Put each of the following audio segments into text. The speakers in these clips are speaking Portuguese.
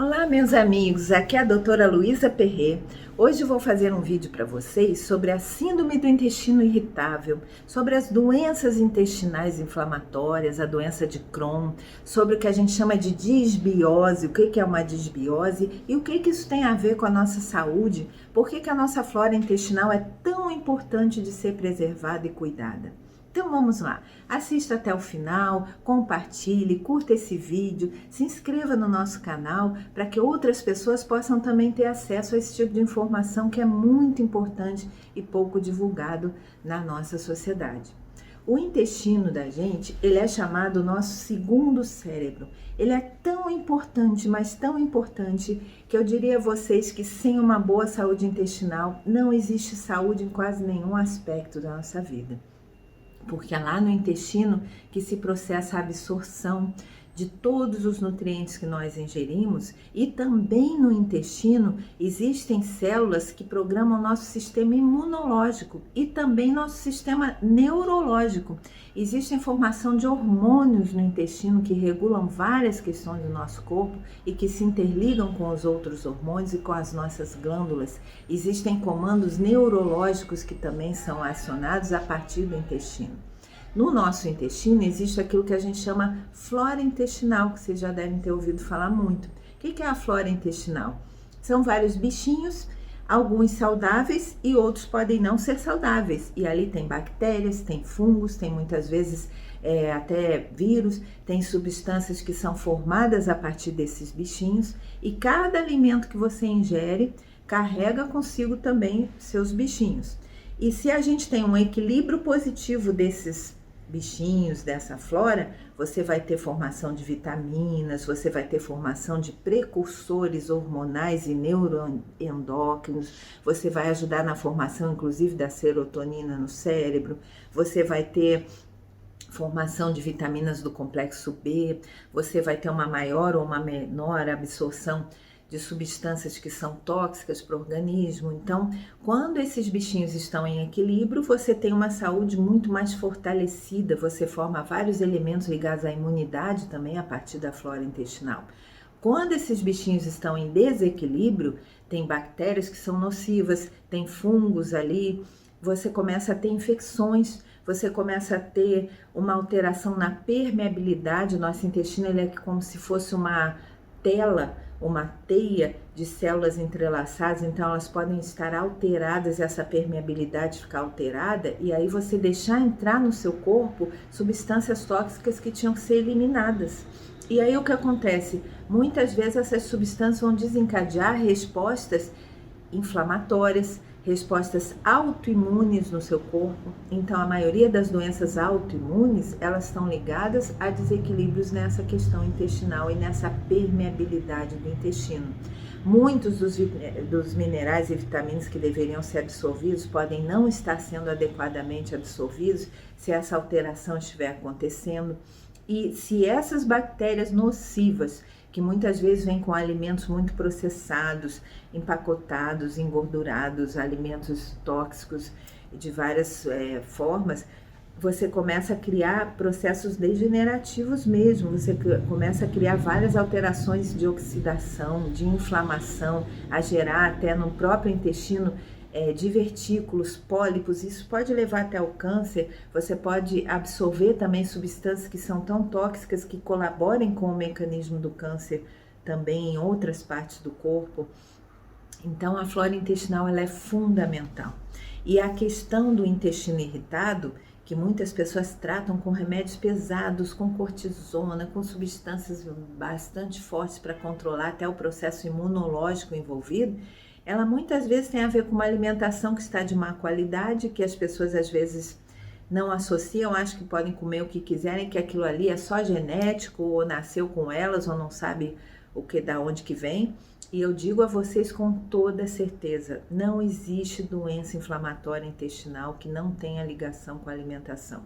Olá, meus amigos, aqui é a doutora Luísa Perret. Hoje eu vou fazer um vídeo para vocês sobre a síndrome do intestino irritável, sobre as doenças intestinais inflamatórias, a doença de Crohn, sobre o que a gente chama de disbiose, o que é uma disbiose e o que isso tem a ver com a nossa saúde, por que a nossa flora intestinal é tão importante de ser preservada e cuidada. Então vamos lá, assista até o final, compartilhe, curta esse vídeo, se inscreva no nosso canal para que outras pessoas possam também ter acesso a esse tipo de informação que é muito importante e pouco divulgado na nossa sociedade. O intestino da gente, ele é chamado nosso segundo cérebro. Ele é tão importante, mas tão importante, que eu diria a vocês que sem uma boa saúde intestinal não existe saúde em quase nenhum aspecto da nossa vida. Porque é lá no intestino que se processa a absorção de todos os nutrientes que nós ingerimos, e também no intestino existem células que programam nosso sistema imunológico e também nosso sistema neurológico. Existe formação de hormônios no intestino que regulam várias questões do nosso corpo e que se interligam com os outros hormônios e com as nossas glândulas. Existem comandos neurológicos que também são acionados a partir do intestino. No nosso intestino existe aquilo que a gente chama flora intestinal, que vocês já devem ter ouvido falar muito. O que é a flora intestinal? São vários bichinhos, alguns saudáveis e outros podem não ser saudáveis. E ali tem bactérias, tem fungos, tem muitas vezes até vírus, tem substâncias que são formadas a partir desses bichinhos. E cada alimento que você ingere carrega consigo também seus bichinhos. E se a gente tem um equilíbrio positivo desses bichinhos, dessa flora, você vai ter formação de vitaminas, você vai ter formação de precursores hormonais e neuroendócrinos, você vai ajudar na formação inclusive da serotonina no cérebro, você vai ter formação de vitaminas do complexo B, você vai ter uma maior ou uma menor absorção de substâncias que são tóxicas para o organismo. Então, quando esses bichinhos estão em equilíbrio, você tem uma saúde muito mais fortalecida, você forma vários elementos ligados à imunidade também a partir da flora intestinal. Quando esses bichinhos estão em desequilíbrio, tem bactérias que são nocivas, tem fungos ali, você começa a ter infecções, você começa a ter uma alteração na permeabilidade. Nosso intestino ele é como se fosse uma tela, uma teia de células entrelaçadas, então elas podem estar alteradas, essa permeabilidade ficar alterada, e aí você deixar entrar no seu corpo substâncias tóxicas que tinham que ser eliminadas. E aí o que acontece? Muitas vezes essas substâncias vão desencadear respostas inflamatórias, respostas autoimunes no seu corpo. Então a maioria das doenças autoimunes, elas estão ligadas a desequilíbrios nessa questão intestinal e nessa permeabilidade do intestino. Muitos dos minerais e vitaminas que deveriam ser absorvidos podem não estar sendo adequadamente absorvidos se essa alteração estiver acontecendo. E se essas bactérias nocivas, que muitas vezes vêm com alimentos muito processados, empacotados, engordurados, alimentos tóxicos de várias formas, você começa a criar processos degenerativos mesmo, você começa a criar várias alterações de oxidação, de inflamação, a gerar até no próprio intestino divertículos, pólipos. Isso pode levar até ao câncer. Você pode absorver também substâncias que são tão tóxicas que colaborem com o mecanismo do câncer também em outras partes do corpo. Então a flora intestinal ela é fundamental. E a questão do intestino irritado, que muitas pessoas tratam com remédios pesados, com cortisona, com substâncias bastante fortes para controlar até o processo imunológico envolvido, ela muitas vezes tem a ver com uma alimentação que está de má qualidade, que as pessoas às vezes não associam, acham que podem comer o que quiserem, que aquilo ali é só genético, ou nasceu com elas, ou não sabe da onde que vem. E eu digo a vocês com toda certeza, não existe doença inflamatória intestinal que não tenha ligação com a alimentação.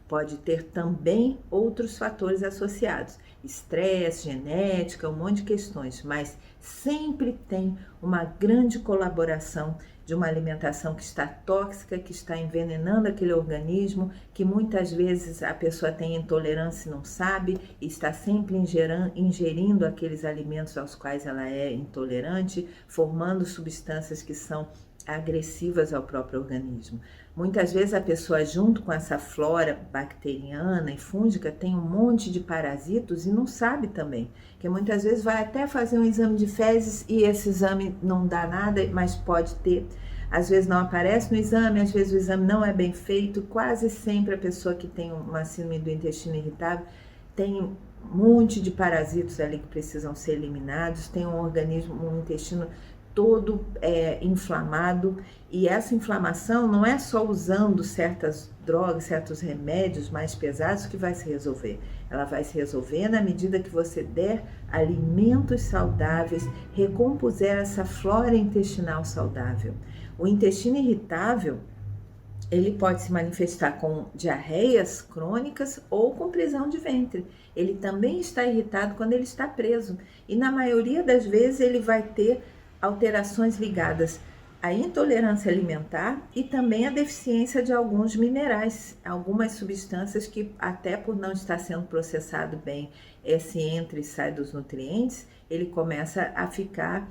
pode ter também outros fatores associados, estresse, genética, um monte de questões, mas sempre tem uma grande colaboração de uma alimentação que está tóxica, que está envenenando aquele organismo, que muitas vezes a pessoa tem intolerância e não sabe, e está sempre ingerindo aqueles alimentos aos quais ela é intolerante, formando substâncias que são agressivas ao próprio organismo. Muitas vezes a pessoa, junto com essa flora bacteriana e fúngica, tem um monte de parasitos e não sabe também, que muitas vezes vai até fazer um exame de fezes e esse exame não dá nada, mas pode ter. Às vezes não aparece no exame, às vezes o exame não é bem feito. Quase sempre a pessoa que tem uma síndrome do intestino irritável tem um monte de parasitos ali que precisam ser eliminados, tem um organismo, um intestino todo inflamado, e essa inflamação não é só usando certas drogas, certos remédios mais pesados que vai se resolver. Ela vai se resolver na medida que você der alimentos saudáveis, recompuser essa flora intestinal saudável. O intestino irritável, ele pode se manifestar com diarreias crônicas ou com prisão de ventre. Ele também está irritado quando ele está preso, e na maioria das vezes ele vai ter alterações ligadas à intolerância alimentar e também à deficiência de alguns minerais, algumas substâncias que, até por não estar sendo processado bem esse entra e sai dos nutrientes, ele começa a ficar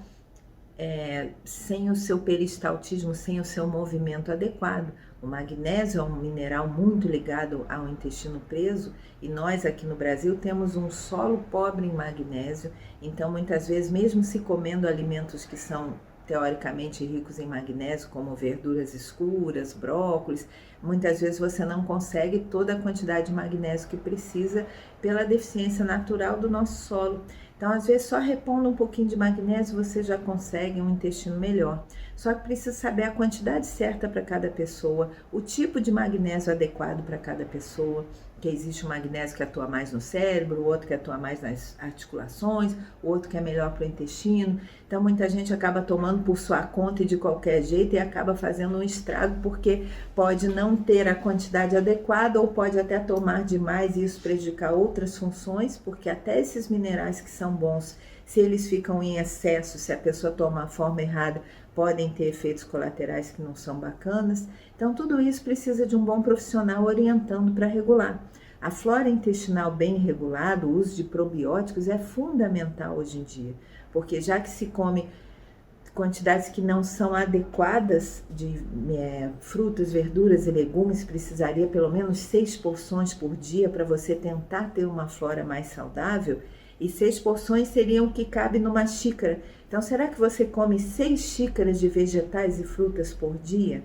sem o seu peristaltismo, sem o seu movimento adequado. O magnésio é um mineral muito ligado ao intestino preso, e nós aqui no Brasil temos um solo pobre em magnésio, então muitas vezes, mesmo se comendo alimentos que são teoricamente ricos em magnésio, como verduras escuras, brócolis, muitas vezes você não consegue toda a quantidade de magnésio que precisa pela deficiência natural do nosso solo. Então, às vezes, só repondo um pouquinho de magnésio, você já consegue um intestino melhor. Só que precisa saber a quantidade certa para cada pessoa, o tipo de magnésio adequado para cada pessoa, que existe um magnésio que atua mais no cérebro, o outro que atua mais nas articulações, o outro que é melhor para o intestino. Então, muita gente acaba tomando por sua conta e de qualquer jeito e acaba fazendo um estrago, porque pode não ter a quantidade adequada ou pode até tomar demais e isso prejudicar outras funções, porque até esses minerais que são bons, se eles ficam em excesso, se a pessoa toma a forma errada, podem ter efeitos colaterais que não são bacanas. Então, tudo isso precisa de um bom profissional orientando para regular. A flora intestinal bem regulada, o uso de probióticos é fundamental hoje em dia, porque já que se come quantidades que não são adequadas de frutas, verduras e legumes, precisaria pelo menos 6 porções por dia para você tentar ter uma flora mais saudável, e 6 porções seriam o que cabe numa xícara. Então, será que você come 6 xícaras de vegetais e frutas por dia?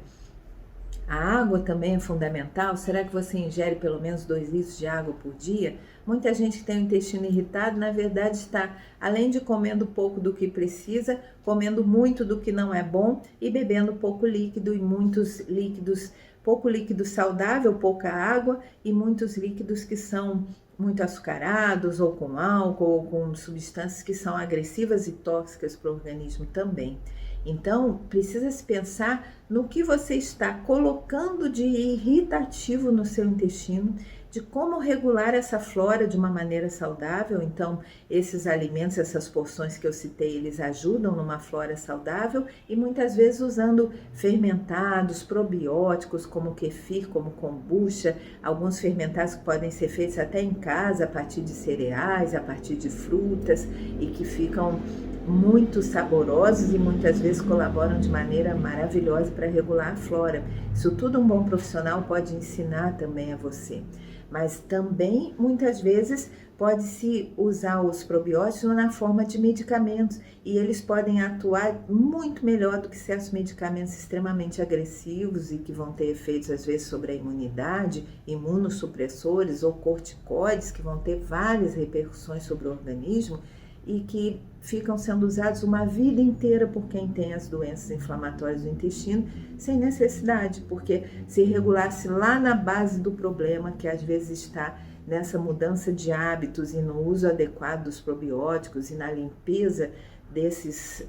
A água também é fundamental. Será que você ingere pelo menos 2 litros de água por dia? Muita gente que tem o intestino irritado, na verdade, está, além de comendo pouco do que precisa, comendo muito do que não é bom e bebendo pouco líquido e muitos líquidos, pouco líquido saudável, pouca água e muitos líquidos que são muito açucarados ou com álcool ou com substâncias que são agressivas e tóxicas para o organismo também. Então, precisa se pensar no que você está colocando de irritativo no seu intestino, de como regular essa flora de uma maneira saudável. Então, esses alimentos, essas porções que eu citei, eles ajudam numa flora saudável e muitas vezes usando fermentados, probióticos, como kefir, como kombucha, alguns fermentados que podem ser feitos até em casa, a partir de cereais, a partir de frutas e que ficam muito saborosos e muitas vezes colaboram de maneira maravilhosa para regular a flora. Isso tudo um bom profissional pode ensinar também a você. Mas também, muitas vezes, pode-se usar os probióticos na forma de medicamentos e eles podem atuar muito melhor do que certos medicamentos extremamente agressivos e que vão ter efeitos, às vezes, sobre a imunidade, imunossupressores ou corticoides, que vão ter várias repercussões sobre o organismo e que ficam sendo usados uma vida inteira por quem tem as doenças inflamatórias do intestino, sem necessidade, porque se regulasse lá na base do problema, que às vezes está nessa mudança de hábitos e no uso adequado dos probióticos e na limpeza desses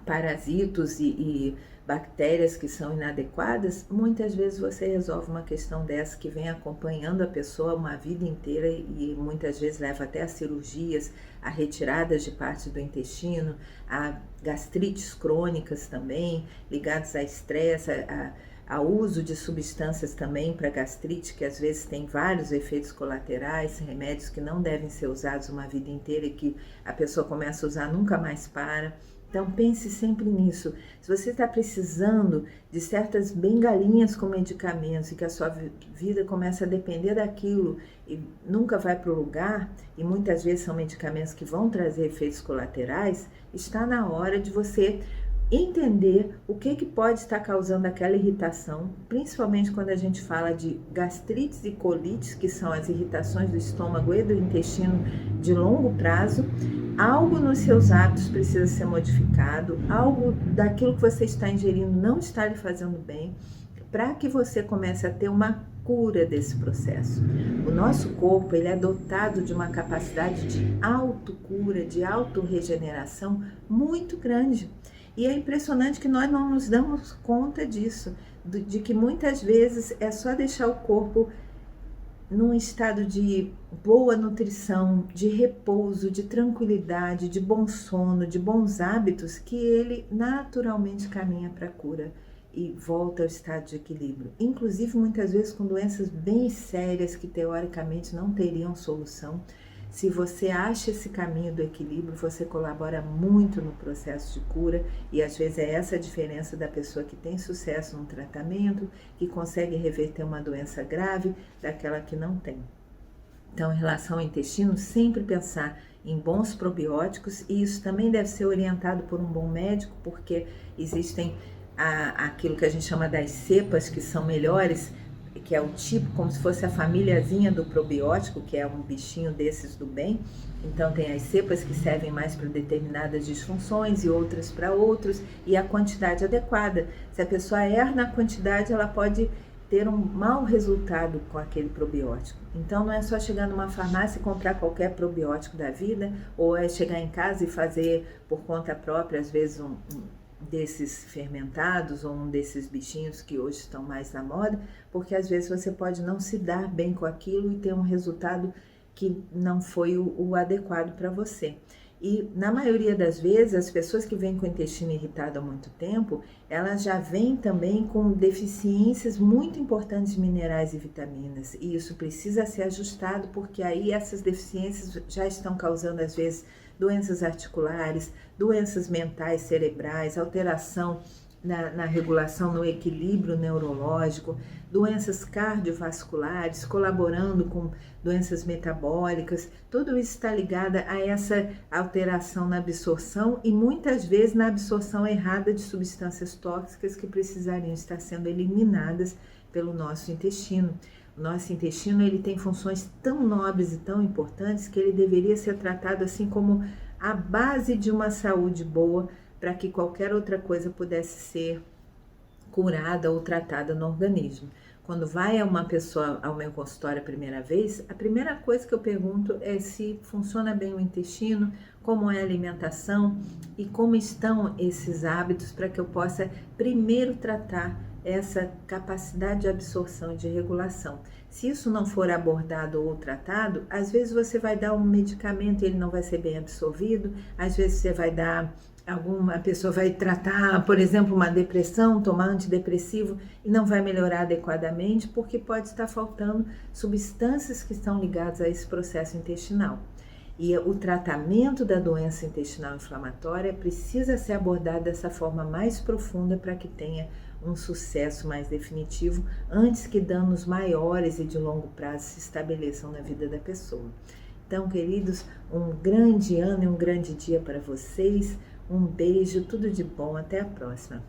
parasitos e bactérias que são inadequadas, muitas vezes você resolve uma questão dessa que vem acompanhando a pessoa uma vida inteira e muitas vezes leva até a cirurgias, a retiradas de partes do intestino, a gastrites crônicas também, ligadas a estresse, a uso de substâncias também para gastrite, que às vezes tem vários efeitos colaterais, remédios que não devem ser usados uma vida inteira e que a pessoa começa a usar nunca mais para. Então pense sempre nisso. Se você está precisando de certas bengalinhas com medicamentos e que a sua vida começa a depender daquilo e nunca vai para o lugar, e muitas vezes são medicamentos que vão trazer efeitos colaterais, está na hora de você entender o que pode estar causando aquela irritação, principalmente quando a gente fala de gastrites e colites, que são as irritações do estômago e do intestino de longo prazo. Algo nos seus hábitos precisa ser modificado, algo daquilo que você está ingerindo não está lhe fazendo bem, para que você comece a ter uma cura desse processo. O nosso corpo ele é dotado de uma capacidade de autocura, de autorregeneração muito grande. E é impressionante que nós não nos damos conta disso, de que muitas vezes é só deixar o corpo num estado de boa nutrição, de repouso, de tranquilidade, de bom sono, de bons hábitos, que ele naturalmente caminha para a cura e volta ao estado de equilíbrio. Inclusive, muitas vezes com doenças bem sérias que teoricamente não teriam solução. Se você acha esse caminho do equilíbrio, você colabora muito no processo de cura e às vezes é essa a diferença da pessoa que tem sucesso no tratamento, que consegue reverter uma doença grave, daquela que não tem. Então, em relação ao intestino, sempre pensar em bons probióticos, e isso também deve ser orientado por um bom médico, porque existem aquilo que a gente chama das cepas, que são melhores, que é o tipo, como se fosse a famíliazinha do probiótico, que é um bichinho desses do bem. Então tem as cepas que servem mais para determinadas disfunções e outras para outros, e a quantidade adequada. Se a pessoa erra na quantidade, ela pode ter um mau resultado com aquele probiótico. Então não é só chegar numa farmácia e comprar qualquer probiótico da vida, ou é chegar em casa e fazer por conta própria, às vezes um desses fermentados ou um desses bichinhos que hoje estão mais na moda, porque às vezes você pode não se dar bem com aquilo e ter um resultado que não foi o adequado para você. E na maioria das vezes, as pessoas que vêm com o intestino irritado há muito tempo, elas já vêm também com deficiências muito importantes de minerais e vitaminas, e isso precisa ser ajustado, porque aí essas deficiências já estão causando às vezes doenças articulares, doenças mentais cerebrais, alteração na regulação, no equilíbrio neurológico, doenças cardiovasculares, colaborando com doenças metabólicas. Tudo isso está ligado a essa alteração na absorção e muitas vezes na absorção errada de substâncias tóxicas que precisariam estar sendo eliminadas pelo nosso intestino. O nosso intestino ele tem funções tão nobres e tão importantes que ele deveria ser tratado assim como a base de uma saúde boa, para que qualquer outra coisa pudesse ser curada ou tratada no organismo. Quando vai uma pessoa ao meu consultório a primeira vez, a primeira coisa que eu pergunto é se funciona bem o intestino, como é a alimentação e como estão esses hábitos, para que eu possa primeiro tratar essa capacidade de absorção e de regulação. Se isso não for abordado ou tratado, às vezes você vai dar um medicamento e ele não vai ser bem absorvido, às vezes você vai dar a pessoa vai tratar, por exemplo, uma depressão, tomar antidepressivo e não vai melhorar adequadamente, porque pode estar faltando substâncias que estão ligadas a esse processo intestinal. E o tratamento da doença intestinal inflamatória precisa ser abordado dessa forma mais profunda para que tenha um sucesso mais definitivo, antes que danos maiores e de longo prazo se estabeleçam na vida da pessoa. Então, queridos, um grande ano e um grande dia para vocês. Um beijo, tudo de bom, até a próxima.